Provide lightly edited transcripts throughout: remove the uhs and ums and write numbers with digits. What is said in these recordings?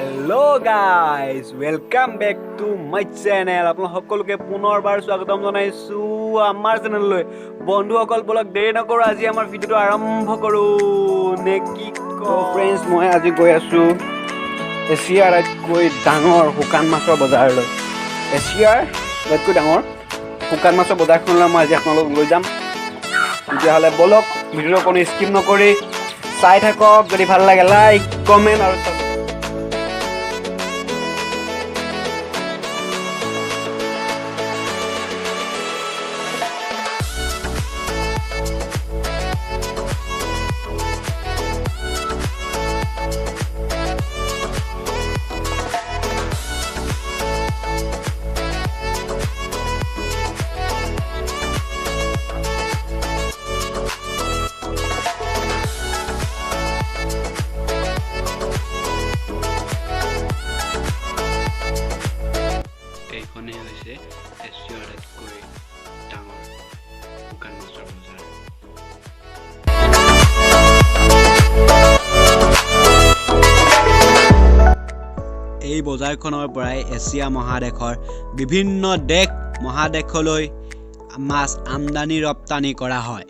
Hello guys, welcome back to my channel. আপোনাক সকলোকে পুনৰবাৰ স্বাগতম জনাইছো আমাৰ চেনেললৈ। বন্ধুসকল বলক দেৰি নকৰো আজি আমাৰ ভিডিওটো আৰম্ভ কৰো নে কি ফ্ৰেন্ডছ মই আজি গৈ আছো এছিয়াৰ আটাইতকৈ ডাঙৰ শুকান মাছৰ বজাৰলৈ। এছিয়াৰ আটাইতকৈ ডাঙৰ শুকান মাছৰ বজাৰখনলৈ মই আজি আপোনালোকক লৈ যাম। তেতিয়াহ'লে বলক ভিডিওটো কোনো স্কিপ নকৰি চাই থাকক। যদি ভাল লাগে লাইক কমেণ্ট আৰু এইখনে হৈছে এছিয়াৰ আটাইতকৈ ডাঙৰ শুকান মাছৰ বজাৰ। এই বজাৰখনৰ পৰাই এছিয়া মহাদেশৰ বিভিন্ন দেশ মহাদেশলৈ মাছ আমদানি ৰপ্তানি কৰা হয়।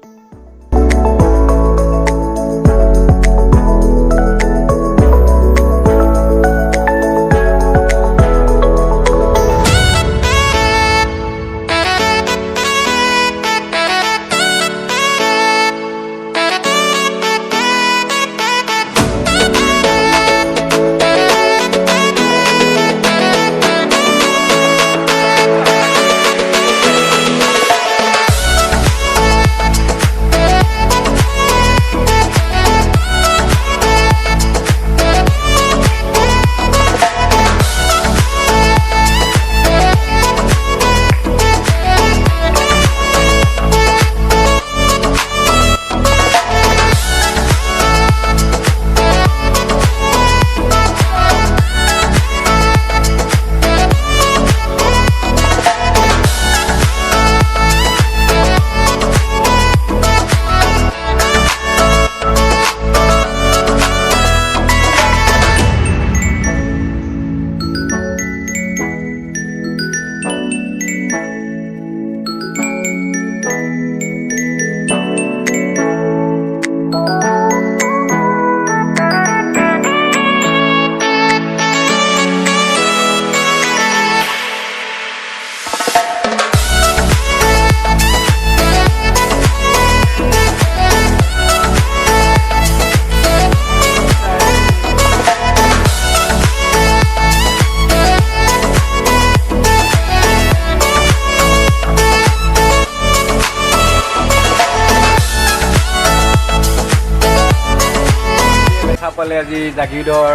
পালে আজি জাগিৰোডৰ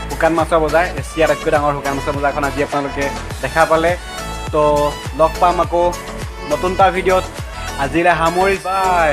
শুকান মাছৰ বজাৰ এছিয়াৰ আটাইতকৈ ডাঙৰ শুকান মাছৰ বজাৰখন আজি আপোনালোকে দেখা পালে। তো লগ পাম আকৌ নতুন এটা ভিডিঅ'ত। আজিলৈ সামৰিছোঁ, বাই।